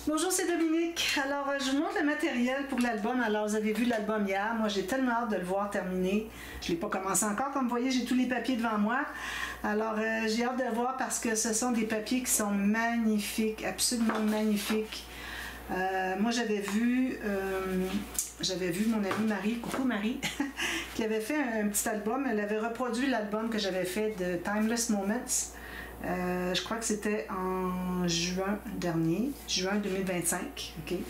Bonjour, c'est Dominique. Alors, je vous montre le matériel pour l'album. Alors, vous avez vu l'album hier. Moi, j'ai tellement hâte de le voir terminé. Je ne l'ai pas commencé encore. Comme vous voyez, j'ai tous les papiers devant moi. Alors, j'ai hâte de le voir parce que ce sont des papiers qui sont magnifiques, absolument magnifiques. Moi, j'avais vu mon amie Marie, coucou Marie, qui avait fait un petit album. Elle avait reproduit l'album que j'avais fait de Timeless Moments. Je crois que c'était en juin dernier, juin 2025. Okay?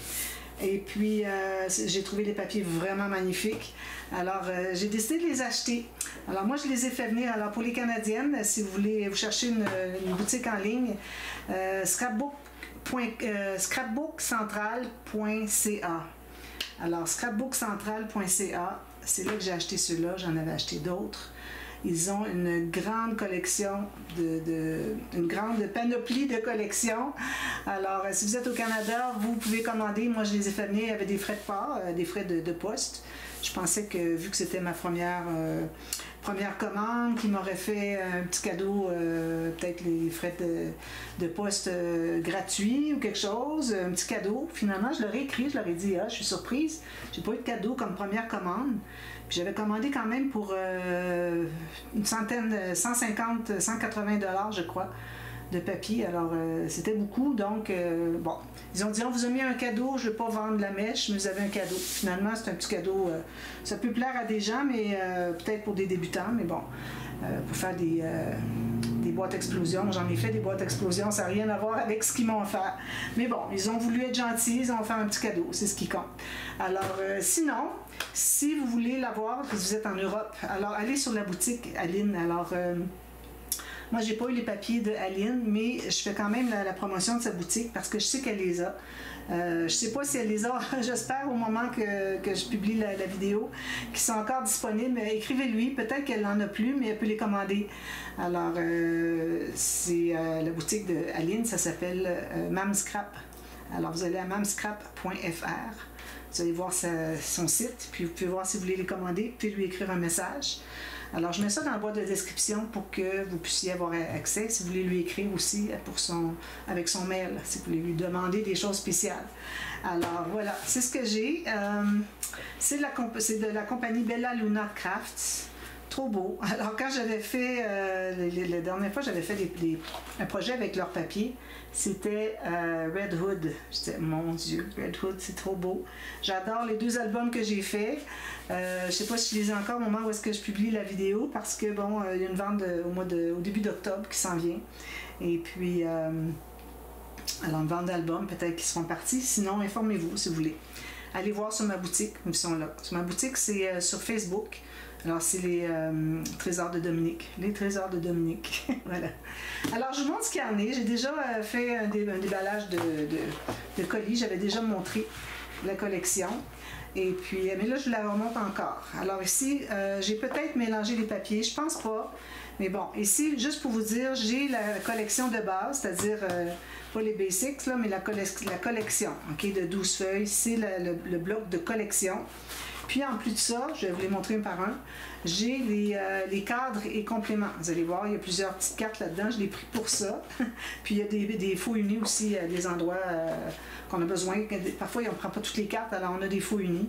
Et puis, j'ai trouvé les papiers vraiment magnifiques. Alors, j'ai décidé de les acheter. Alors, moi, je les ai fait venir. Alors, pour les Canadiennes, si vous voulez vous chercher une boutique en ligne, scrapbookcentral.ca. Alors, scrapbookcentral.ca, c'est là que j'ai acheté ceux-là. J'en avais acheté d'autres. Ils ont une grande collection, une grande panoplie de collections. Alors, si vous êtes au Canada, vous pouvez commander. Moi, je les ai fait venir avec des frais de port, des frais de poste. Je pensais que, vu que c'était ma première commande, qu'ils m'auraient fait un petit cadeau, peut-être les frais de poste gratuits ou quelque chose, un petit cadeau. Finalement, je leur ai écrit, je leur ai dit, je suis surprise, j'ai pas eu de cadeau comme première commande. Puis j'avais commandé quand même pour une centaine, 150, 180 $, je crois, de papier. Alors, c'était beaucoup. Donc, bon, ils ont dit, on vous a mis un cadeau, je ne veux pas vendre la mèche, mais vous avez un cadeau. Finalement, c'est un petit cadeau. Ça peut plaire à des gens, mais peut-être pour des débutants, mais bon, pour faire des boîtes explosion. J'en ai fait des boîtes explosion, ça n'a rien à voir avec ce qu'ils m'ont offert. Mais bon, ils ont voulu être gentils, ils ont fait un petit cadeau, c'est ce qui compte. Alors, sinon, si vous voulez l'avoir, parce que vous êtes en Europe, alors allez sur la boutique Aline. Alors, moi, j'ai pas eu les papiers de Aline, mais je fais quand même la promotion de sa boutique parce que je sais qu'elle les a. Je sais pas si elle les a, j'espère au moment que je publie la vidéo, qui sont encore disponibles. Mais écrivez-lui, peut-être qu'elle n'en a plus, mais elle peut les commander. Alors, c'est la boutique de Aline, ça s'appelle Mamscrap. Alors, vous allez à mamscrap.fr. Vous allez voir son site, puis vous pouvez voir si vous voulez les commander, puis lui écrire un message. Alors, je mets ça dans la boîte de description pour que vous puissiez avoir accès, si vous voulez lui écrire aussi avec son mail, si vous voulez lui demander des choses spéciales. Alors, voilà, c'est ce que j'ai. C'est de la compagnie Bella Luna Crafts. Trop beau. Alors, quand j'avais fait, la dernière fois, j'avais fait un projet avec leur papier. C'était Red Hood. J'étais, mon Dieu, Red Hood, c'est trop beau. J'adore les deux albums que j'ai faits. Je ne sais pas si je les ai encore au moment où est-ce que je publie la vidéo, parce que, bon, il y a une vente au début d'octobre qui s'en vient. Et puis, alors, une vente d'albums, peut-être qu'ils seront partis. Sinon, informez-vous si vous voulez. Allez voir sur ma boutique, ils sont là. Sur ma boutique, c'est sur Facebook. Alors, c'est les Trésors de Dominique. Les Trésors de Dominique. Voilà. Alors, je vous montre ce qu'il y en a. J'ai déjà fait un déballage de colis. J'avais déjà montré la collection. Et puis, mais là, je la remonte encore. Alors ici, j'ai peut-être mélangé les papiers. Je pense pas. Mais bon, ici, juste pour vous dire, j'ai la collection de base, c'est-à-dire, pas les basics, là, mais la collection, okay, de 12 feuilles. C'est le bloc de collection. Puis en plus de ça, je vais vous les montrer un par un, j'ai les cadres et compléments. Vous allez voir, il y a plusieurs petites cartes là-dedans, je l'ai pris pour ça. Puis il y a des faux unis aussi à des endroits qu'on a besoin. Parfois, on ne prend pas toutes les cartes, alors on a des faux unis.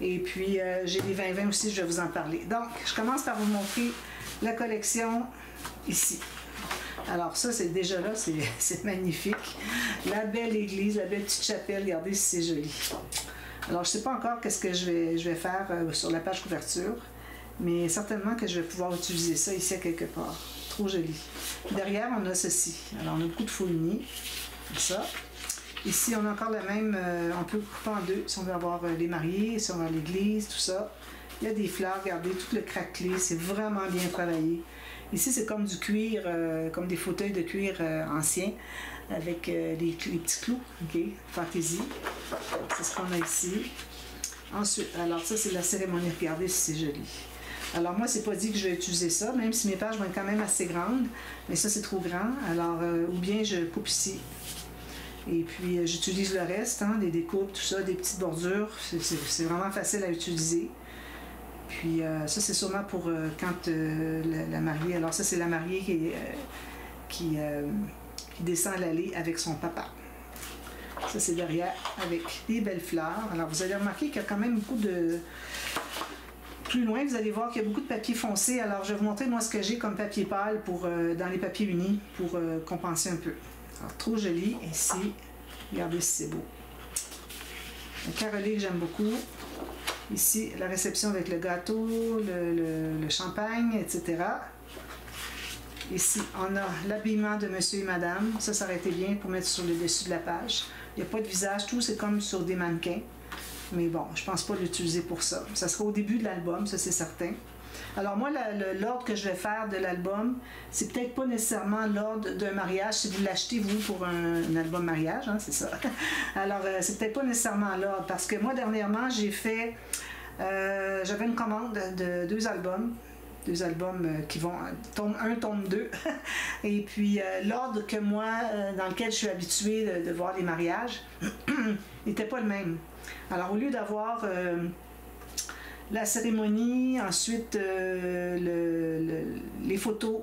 Et puis j'ai des 20-20 aussi, je vais vous en parler. Donc, je commence par vous montrer la collection ici. Alors ça, c'est déjà là, c'est magnifique. La belle église, la belle petite chapelle, regardez si c'est joli. Alors, je ne sais pas encore qu'est-ce que je vais faire sur la page couverture, mais certainement que je vais pouvoir utiliser ça ici à quelque part. Trop joli. Derrière, on a ceci. Alors, on a beaucoup de faux unis, comme ça. Ici, on a encore la même, on peut couper en deux, si on veut avoir les mariés, si on va à l'église, tout ça. Il y a des fleurs, regardez, tout le craquelé, c'est vraiment bien travaillé. Ici, c'est comme du cuir, comme des fauteuils de cuir anciens, avec les petits clous, ok, fantaisie. C'est ce qu'on a ici. Ensuite, alors ça, c'est la cérémonie. Regardez si c'est joli. Alors moi, c'est pas dit que je vais utiliser ça, même si mes pages vont être quand même assez grandes, mais ça, c'est trop grand. Alors, ou bien je coupe ici. Et puis, j'utilise le reste, hein, des découpes, tout ça, des petites bordures. C'est vraiment facile à utiliser. Puis ça, c'est sûrement pour quand la mariée... Alors ça, c'est la mariée qui descend l'allée avec son papa. Ça, c'est derrière avec des belles fleurs. Alors, vous allez remarquer qu'il y a quand même beaucoup de... Plus loin, vous allez voir qu'il y a beaucoup de papier foncé. Alors, je vais vous montrer, moi, ce que j'ai comme papier pâle dans les papiers unis pour compenser un peu. Alors, trop joli. Ici, regardez si c'est beau. Le carrelé que j'aime beaucoup. Ici, la réception avec le gâteau, le champagne, etc. Ici, on a l'habillement de monsieur et madame. Ça aurait été bien pour mettre sur le dessus de la page. Il n'y a pas de visage, tout c'est comme sur des mannequins. Mais bon, je ne pense pas l'utiliser pour ça. Ça sera au début de l'album, ça c'est certain. Alors moi, l'ordre que je vais faire de l'album, c'est peut-être pas nécessairement l'ordre d'un mariage, si vous l'achetez, vous, pour un album mariage, hein, c'est ça. Alors, c'est peut-être pas nécessairement l'ordre, parce que moi, dernièrement, j'ai fait... j'avais une commande de deux albums qui vont... tome 1, tome 2. Et puis, l'ordre que moi, dans lequel je suis habituée de voir les mariages, n'était pas le même. Alors, au lieu d'avoir... la cérémonie, ensuite les photos,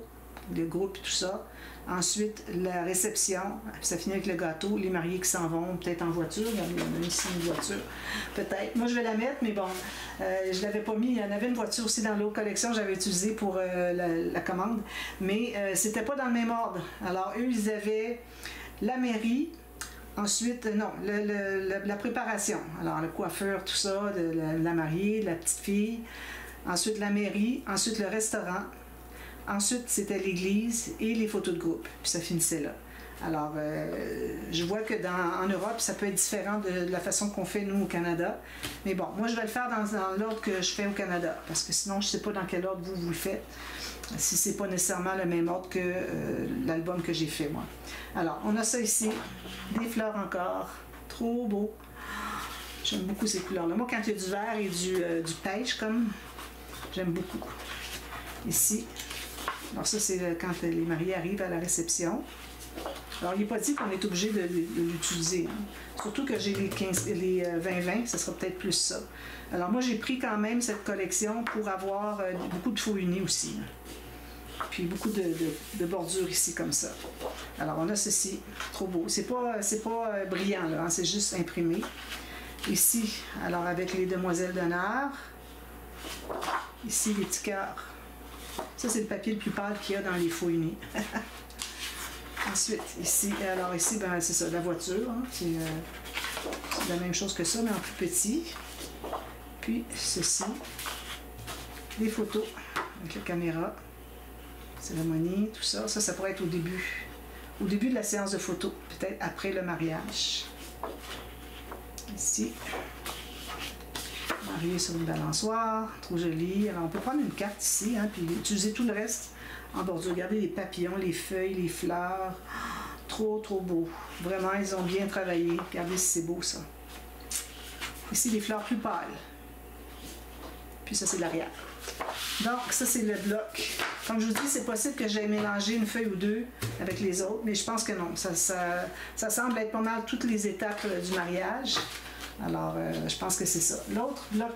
le groupe, tout ça. Ensuite, la réception, ça finit avec le gâteau, les mariés qui s'en vont, peut-être en voiture. Il y en a ici une voiture, peut-être. Moi, je vais la mettre, mais bon, je ne l'avais pas mis. Il y en avait une voiture aussi dans l'autre collection que j'avais utilisée pour la commande, mais c'était pas dans le même ordre. Alors, eux, ils avaient la mairie. Ensuite, non, la préparation. Alors, le coiffeur, tout ça, la mariée, la petite fille. Ensuite, la mairie. Ensuite, le restaurant. Ensuite, c'était l'église et les photos de groupe. Puis ça finissait là. Alors, je vois que en Europe, ça peut être différent de la façon qu'on fait, nous, au Canada. Mais bon, moi, je vais le faire dans l'ordre que je fais au Canada. Parce que sinon, je ne sais pas dans quel ordre vous le faites. Si c'est pas nécessairement le même ordre que l'album que j'ai fait, moi. Alors, on a ça ici. Des fleurs encore. Trop beau. J'aime beaucoup ces couleurs-là. Moi, quand il y a du vert et du pêche, comme, j'aime beaucoup. Ici. Alors ça, c'est quand les mariés arrivent à la réception. Alors, il n'est pas dit qu'on est obligé de l'utiliser. Hein. Surtout que j'ai les 20-20, ce sera peut-être plus ça. Alors, moi, j'ai pris quand même cette collection pour avoir beaucoup de faux unis aussi. Hein. Puis beaucoup de bordures ici, comme ça. Alors, on a ceci. Trop beau. C'est pas brillant, là. Hein, c'est juste imprimé. Ici, alors, avec les demoiselles d'honneur. Ici, les petits cœurs. Ça, c'est le papier le plus pâle qu'il y a dans les faux unis. Ensuite, ici, alors ici, ben, c'est ça, la voiture. Hein, c'est la même chose que ça, mais en plus petit. Puis, ceci. Les photos avec la caméra. Cérémonie, tout ça. Ça pourrait être au début. Au début de la séance de photos. Peut-être après le mariage. Ici. Marié sur une balançoire. Trop joli. Alors, on peut prendre une carte ici, hein, puis utiliser tout le reste en bordure. Regardez les papillons, les feuilles, les fleurs. Trop, trop beau. Vraiment, ils ont bien travaillé. Regardez si c'est beau, ça. Ici, les fleurs plus pâles. Puis ça, c'est l'arrière. Donc, ça, c'est le bloc. Comme je vous dis, c'est possible que j'aie mélangé une feuille ou deux avec les autres, mais je pense que non. Ça semble être pas mal toutes les étapes du mariage. Alors, je pense que c'est ça. L'autre bloc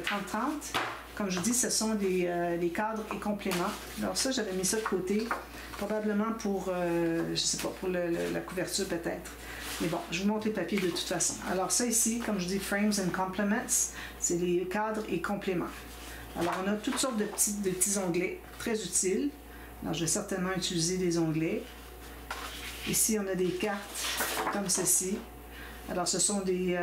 30-30, comme je vous dis, ce sont des cadres et compléments. Alors ça, j'avais mis ça de côté, probablement pour, je sais pas, pour la couverture peut-être. Mais bon, je vous montre les papiers de toute façon. Alors ça ici, comme je dis, Frames and Complements, c'est les cadres et compléments. Alors on a toutes sortes de petits onglets très utiles. Alors je vais certainement utiliser des onglets. Ici, on a des cartes comme ceci. Alors ce sont des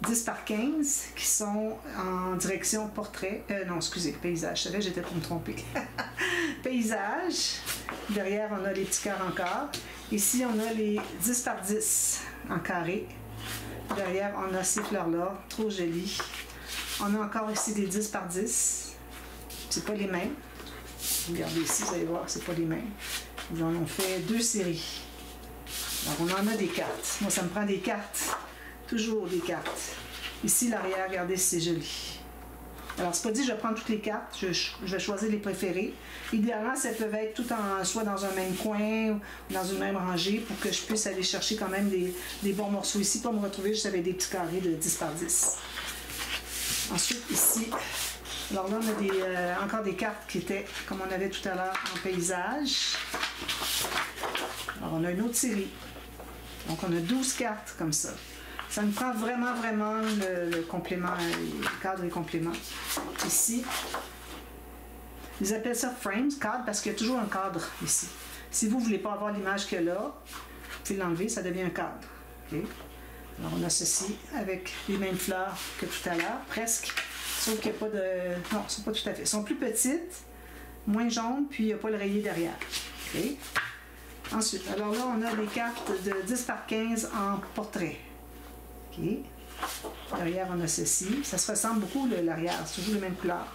10 par 15 qui sont en direction portrait. Non, excusez, paysage. Je savais que j'étais pour me tromper. Paysage. Derrière, on a les petits cœurs encore. Ici, on a les 10 par 10 en carré. Derrière, on a ces fleurs-là. Trop jolies. On a encore ici des 10 par 10. C'est pas les mêmes. Regardez ici, vous allez voir, c'est pas les mêmes. Ils en ont fait 2 séries. Alors, on en a des cartes. Moi, ça me prend des cartes. Toujours des cartes. Ici, l'arrière, regardez si c'est joli. Alors, c'est pas dit que je vais prendre toutes les cartes. Je vais choisir les préférées. Idéalement, ça peuvent être tout soit dans un même coin ou dans une même rangée pour que je puisse aller chercher quand même des bons morceaux ici, pas me retrouver juste avec des petits carrés de 10 par 10. Ensuite, ici, alors là, on a encore des cartes qui étaient, comme on avait tout à l'heure, en paysage. Alors, on a une autre série. Donc, on a 12 cartes comme ça. Ça nous prend vraiment le complément, le cadre et le complément. Ici, ils appellent ça frames, cadre, parce qu'il y a toujours un cadre ici. Si vous ne voulez pas avoir l'image qu'il y a là, vous pouvez l'enlever, ça devient un cadre. Okay? Alors, on a ceci avec les mêmes fleurs que tout à l'heure, presque. Sauf qu'il n'y a pas de... Non, ce pas tout à fait. Elles sont plus petites, moins jaunes, puis il n'y a pas le rayé derrière. Okay? Ensuite, alors là, on a des cartes de 10 par 15 en portrait. Okay. Derrière, on a ceci. Ça se ressemble beaucoup, l'arrière. C'est toujours les mêmes couleurs.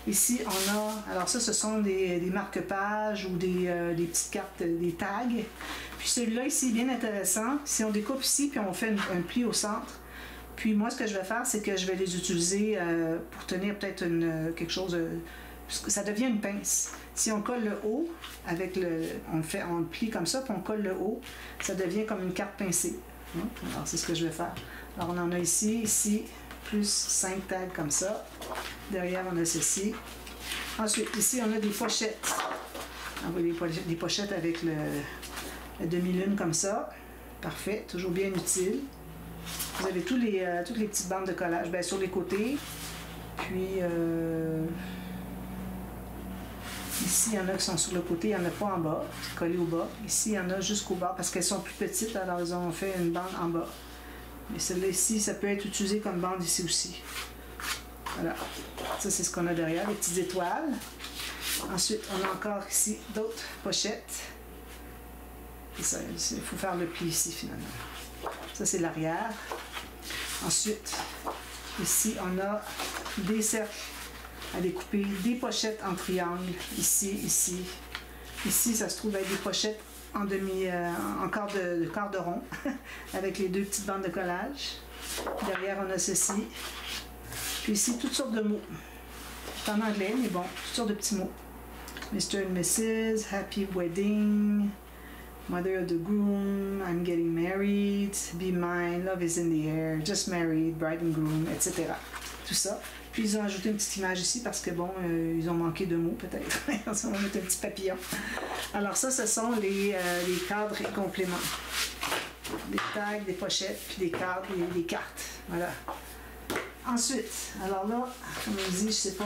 Ici, on a... Alors ça, ce sont des marque-pages ou des petites cartes, des tags. Puis celui-là, ici, est bien intéressant. Si on découpe ici, puis on fait un pli au centre. Puis moi, ce que je vais faire, c'est que je vais les utiliser pour tenir peut-être quelque chose... ça devient une pince. Si on colle le haut, avec on le plie comme ça, puis on colle le haut, ça devient comme une carte pincée. Alors, c'est ce que je vais faire. Alors, on en a ici, plus 5 tags comme ça. Derrière, on a ceci. Ensuite, ici, on a des pochettes. On voit des pochettes avec la demi-lune comme ça. Parfait, toujours bien utile. Vous avez toutes les petites bandes de collage. Bien, sur les côtés. Puis, ici, il y en a qui sont sur le côté, il n'y en a pas en bas, collées au bas. Ici, il y en a jusqu'au bas parce qu'elles sont plus petites, alors ils ont fait une bande en bas. Mais celle-là ici, ça peut être utilisé comme bande ici aussi. Voilà. Ça, c'est ce qu'on a derrière, les petites étoiles. Ensuite, on a encore ici d'autres pochettes. Il faut faire le pli ici, finalement. Ça, c'est l'arrière. Ensuite, ici, on a des cercles à découper, des pochettes en triangle, ici, ici. Ici, ça se trouve être des pochettes en quart de rond, avec les deux petites bandes de collage. Derrière, on a ceci. Puis ici, toutes sortes de mots. C'est en anglais, mais bon, toutes sortes de petits mots. Mr. and Mrs., Happy Wedding, Mother of the Groom, I'm Getting Married, Be Mine, Love is in the Air, Just Married, Bride and Groom, etc. Tout ça. Puis ils ont ajouté une petite image ici parce que bon, ils ont manqué de mots peut-être. On va mettre un petit papillon. Alors ça, ce sont les cadres et compléments. Des tags, des pochettes, puis des cadres et des cartes. Voilà. Ensuite, alors là, comme on dit, je ne sais pas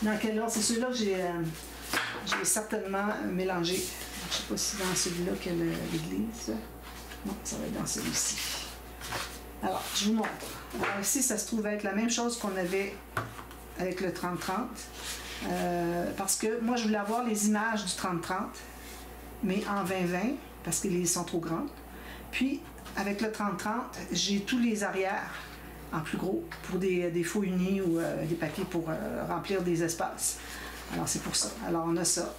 dans quel ordre. C'est celui-là que j'ai certainement mélangé. Je ne sais pas si dans celui-là qu'il y a l'église. Non, ça va être dans celui-ci. Alors, je vous montre. Alors ici, ça se trouve être la même chose qu'on avait avec le 30-30. Parce que moi, je voulais avoir les images du 30-30, mais en 20-20, parce qu'ils sont trop grandes. Puis, avec le 30-30, j'ai tous les arrières en plus gros pour des faux unis ou des papiers pour remplir des espaces. Alors, c'est pour ça. Alors, on a ça.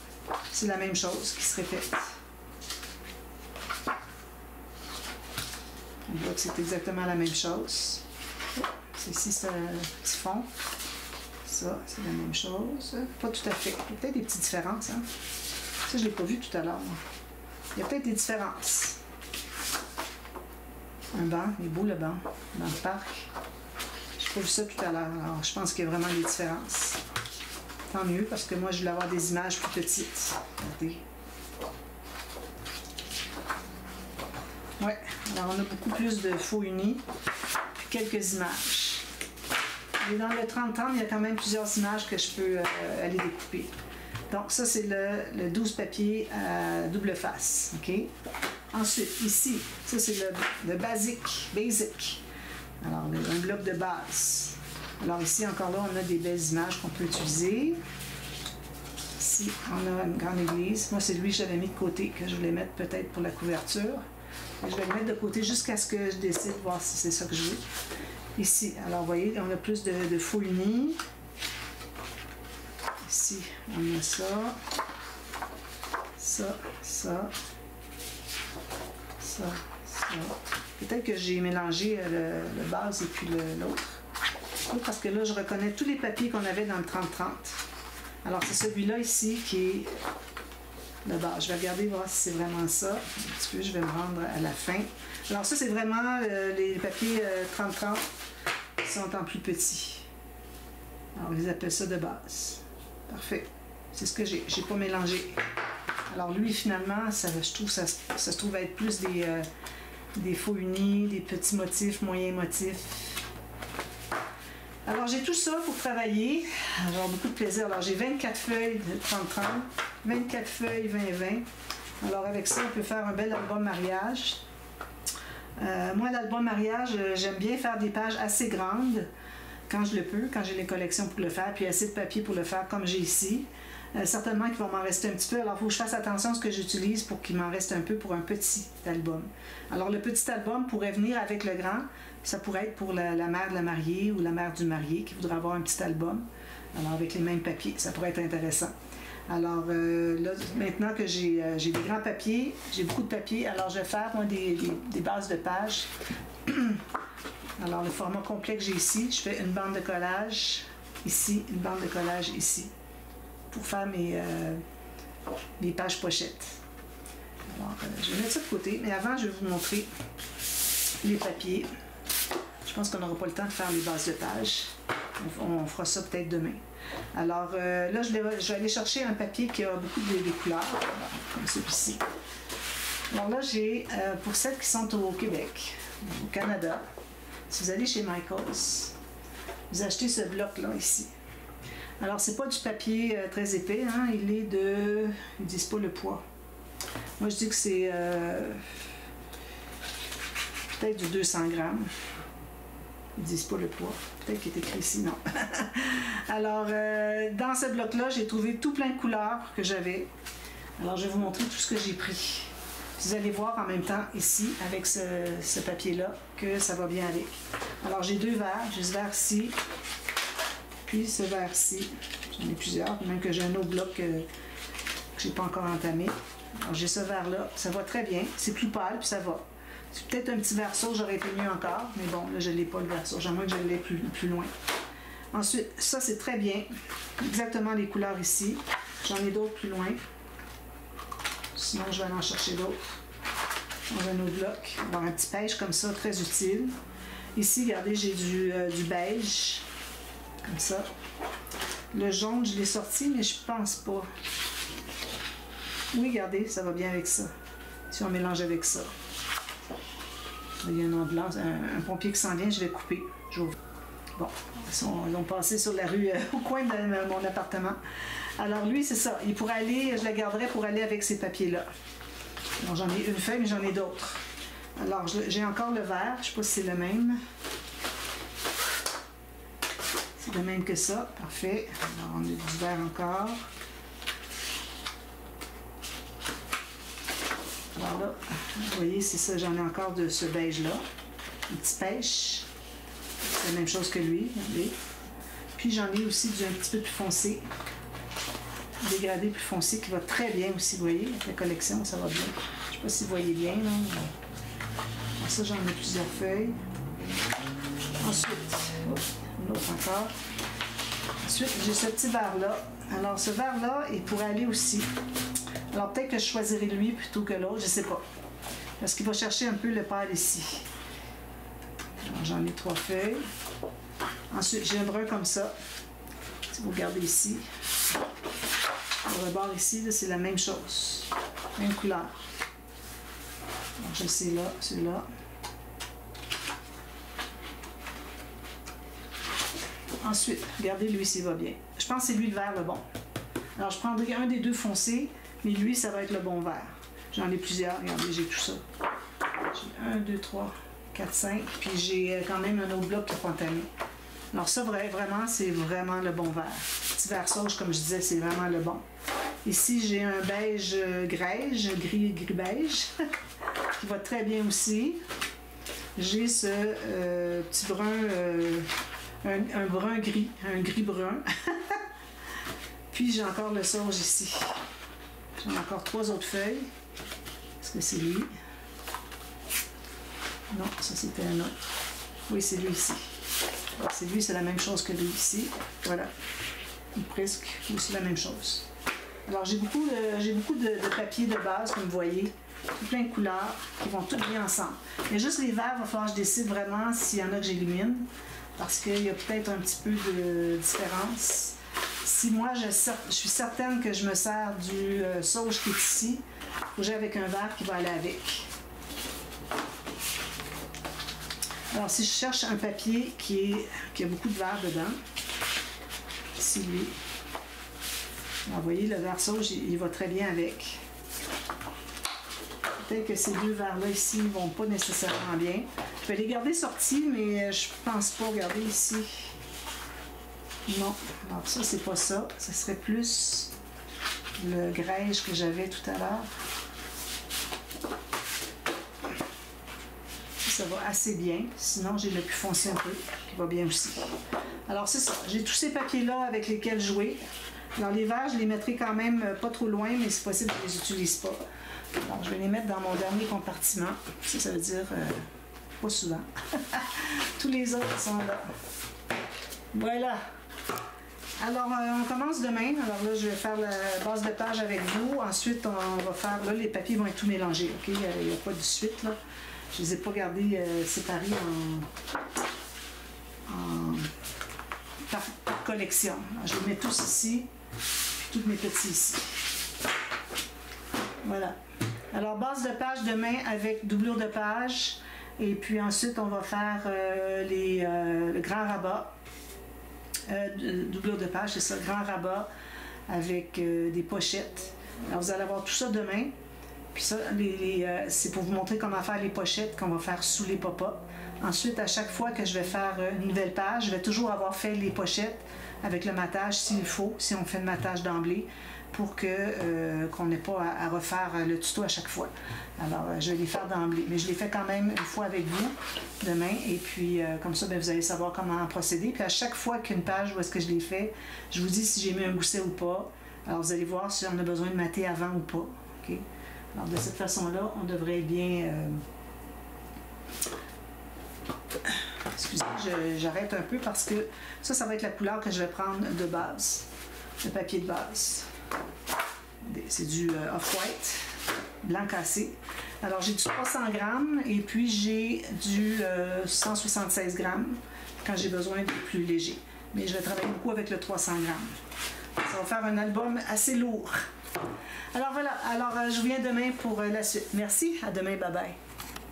C'est la même chose qui se répète. On voit que c'est exactement la même chose. C'est ici, c'est un petit fond. Ça, c'est la même chose. Pas tout à fait. Il y a peut-être des petites différences. Hein? Ça, je ne l'ai pas vu tout à l'heure. Il y a peut-être des différences. Un banc, il est beau le banc, dans le parc. Je n'ai pas vu ça tout à l'heure. Alors, je pense qu'il y a vraiment des différences. Tant mieux, parce que moi, je voulais avoir des images plus petites. Regardez. Ouais, alors on a beaucoup plus de faux unis, puis quelques images. Et dans le 30-30, il y a quand même plusieurs images que je peux aller découper. Donc ça, c'est le 12 papier à double face. Okay? Ensuite, ici, ça c'est le basic. Alors, un bloc de base. Alors ici, encore là, on a des belles images qu'on peut utiliser. Ici, on a une grande église. Moi, c'est lui que j'avais mis de côté, que je voulais mettre peut-être pour la couverture. Je vais le mettre de côté jusqu'à ce que je décide de voir si c'est ça que je veux. Ici, alors vous voyez, on a plus de faux unis. Ici, on a ça. Ça. Peut-être que j'ai mélangé le base et puis l'autre. Parce que là, je reconnais tous les papiers qu'on avait dans le 30-30. Alors, c'est celui-là ici qui est le base. Je vais regarder, voir si c'est vraiment ça. Un petit peu, je vais me rendre à la fin. Alors, ça, c'est vraiment les papiers 30-30 qui sont en plus petits. Alors, ils appellent ça de base. Parfait. C'est ce que j'ai. J'ai pas mélangé. Alors lui, finalement, je trouve ça se trouve être plus des faux unis, des petits motifs, moyens motifs. Alors j'ai tout ça pour travailler, avoir beaucoup de plaisir. Alors j'ai 24 feuilles de 30-30, 24 feuilles 20-20. Alors avec ça, on peut faire un bel album mariage. Moi, l'album mariage, j'aime bien faire des pages assez grandes quand je le peux, quand j'ai les collections pour le faire, puis assez de papier pour le faire comme j'ai ici. Certainement qu'il va m'en rester un petit peu, alors il faut que je fasse attention à ce que j'utilise pour qu'il m'en reste un peu pour un petit album. Alors le petit album pourrait venir avec le grand, ça pourrait être pour la mère de la mariée ou la mère du marié qui voudrait avoir un petit album, alors avec les mêmes papiers, ça pourrait être intéressant. Alors là, maintenant que j'ai des grands papiers, j'ai beaucoup de papier, alors je vais faire moi, des bases de pages. Alors le format complet que j'ai ici, je fais une bande de collage ici, une bande de collage ici, pour faire mes pages pochettes. Alors je vais mettre ça de côté, mais avant je vais vous montrer les papiers. Je pense qu'on n'aura pas le temps de faire les bases de pages. On fera ça peut-être demain. Alors là, je vais aller chercher un papier qui a beaucoup de couleurs, comme celui-ci. Alors là, j'ai, pour celles qui sont au Québec, au Canada, si vous allez chez Michaels, vous achetez ce bloc-là ici. Alors, c'est pas du papier très épais, hein, il est de... Ils disent pas le poids. Moi, je dis que c'est peut-être du 200 grammes. Ils ne disent pas le poids. Peut-être qu'il est écrit ici, non. Alors, dans ce bloc-là, j'ai trouvé tout plein de couleurs que j'avais. Alors, je vais vous montrer tout ce que j'ai pris. Vous allez voir en même temps ici, avec ce papier-là, que ça va bien avec. Alors, j'ai deux verres. J'ai ce verre-ci, puis ce verre-ci. J'en ai plusieurs, même que j'ai un autre bloc que je n'ai pas encore entamé. Alors, j'ai ce verre-là. Ça va très bien. C'est plus pâle, puis ça va. C'est peut-être un petit verso, j'aurais été mieux encore, mais bon, là, je ne l'ai pas le verso. J'aimerais que je l'ai plus loin. Ensuite, ça, c'est très bien. Exactement les couleurs ici. J'en ai d'autres plus loin. Sinon, je vais aller en chercher d'autres. Dans un autre bloc. Avoir un petit pêche comme ça, très utile. Ici, regardez, j'ai du beige. Comme ça. Le jaune, je l'ai sorti, mais je pense pas. Oui, regardez, ça va bien avec ça. Si on mélange avec ça. Il y a un ambulance, un pompier qui s'en vient, je vais couper. Bon, ils ont passé sur la rue au coin de mon appartement. Alors lui, c'est ça. Il pourrait aller, je la garderais pour aller avec ces papiers-là. J'en ai une feuille, mais j'en ai d'autres. Alors, j'ai encore le vert. Je ne sais pas si c'est le même. C'est le même que ça. Parfait. Alors, on a du vert encore. Alors là, vous voyez, c'est ça, j'en ai encore de ce beige-là. Un petit pêche. C'est la même chose que lui, regardez. Puis j'en ai aussi un petit peu plus foncé. Dégradé plus foncé qui va très bien aussi, vous voyez. Avec la collection, ça va bien. Je ne sais pas si vous voyez bien, là. Alors ça, j'en ai plusieurs feuilles. Ensuite, une autre encore. Ensuite, j'ai ce petit verre-là. Alors, ce verre-là, il pourrait aller aussi. Alors, peut-être que je choisirai lui plutôt que l'autre, je ne sais pas. Parce qu'il va chercher un peu le pâle ici. Alors, j'en ai 3 feuilles. Ensuite, j'ai un brun comme ça. Si vous regardez ici. Le rebord ici, c'est la même chose. Même couleur. Alors, je sais là, celui-là. Ensuite, regardez, lui, s'il va bien. Je pense que c'est lui le vert, le bon. Alors, je prendrai un des deux foncés, mais lui, ça va être le bon vert. J'en ai plusieurs. Regardez, j'ai tout ça. J'ai 1, 2, 3, 4, 5. Puis j'ai quand même un autre bloc qui est pas entamé. Alors ça, vraiment, c'est vraiment le bon vert. Petit vert sauge, comme je disais, c'est vraiment le bon. Ici, j'ai un beige grège, gris-beige, qui va très bien aussi. J'ai ce petit brun, un brun gris, un gris brun. Puis j'ai encore le sauge ici. J'en ai encore 3 autres feuilles. Est-ce que c'est lui? Non, ça c'était un autre. Oui, c'est lui ici. C'est lui, c'est la même chose que lui ici. Voilà. Ou presque, aussi la même chose. Alors j'ai beaucoup de papier de base, comme vous voyez. Tout plein de couleurs qui vont toutes bien ensemble. Mais juste les verts, il va falloir que je décide vraiment s'il y en a que j'élimine. Parce qu'il y a peut-être un petit peu de différence. si moi je suis certaine que je me sers du sauge qui est ici, il faut que j'ai avec un verre qui va aller avec. Alors si je cherche un papier qui a beaucoup de verre dedans, ici lui, alors, vous voyez le verre sauge il va très bien avec. Peut-être que ces deux verres-là ici ne vont pas nécessairement bien. Je vais les garder sortis, mais je pense pas. Regardez ici. Non. Alors ça, c'est pas ça. Ce serait plus le grège que j'avais tout à l'heure. Ça va assez bien. Sinon, j'ai le plus foncé un peu, qui va bien aussi. Alors c'est ça. J'ai tous ces papiers-là avec lesquels jouer. Alors les verres, je les mettrai quand même pas trop loin, mais c'est possible que je les utilise pas. Alors, je vais les mettre dans mon dernier compartiment. Ça veut dire pas souvent. Tous les autres sont là. Voilà. Alors, on commence demain. Alors là, je vais faire la base de page avec vous. Ensuite, on va faire... Là, les papiers vont être tout mélangés. OK? Il n'y a pas de suite, là. Je ne les ai pas gardés séparés par collection. Alors, je les mets tous ici. Tous mes petits ici. Voilà. Alors, base de page demain avec doublure de page. Et puis ensuite, on va faire le grand rabat. Doublure de page, c'est ça, grand rabat avec des pochettes. Alors, vous allez avoir tout ça demain. Puis ça, c'est pour vous montrer comment faire les pochettes qu'on va faire sous les pop-up. Ensuite, à chaque fois que je vais faire une nouvelle page, je vais toujours avoir fait les pochettes avec le matage s'il faut, si on fait le matage d'emblée, pour qu'on n'ait pas à refaire le tuto à chaque fois. Alors, je vais les faire d'emblée. Mais je les fais quand même une fois avec vous, demain. Et puis, comme ça, bien, vous allez savoir comment procéder. Puis, à chaque fois qu'une page, où est-ce que je l'ai fait, je vous dis si j'ai mis un gousset ou pas. Alors, vous allez voir si on a besoin de mater avant ou pas. OK? Alors, de cette façon-là, on devrait bien... Excusez, j'arrête un peu parce que ça va être la couleur que je vais prendre de base. Le papier de base. C'est du off-white, blanc cassé. Alors, j'ai du 300 grammes et puis j'ai du 176 grammes quand j'ai besoin de plus léger. Mais je vais travailler beaucoup avec le 300 grammes. Ça va faire un album assez lourd. Alors voilà, je vous viens demain pour la suite. Merci, à demain, bye bye.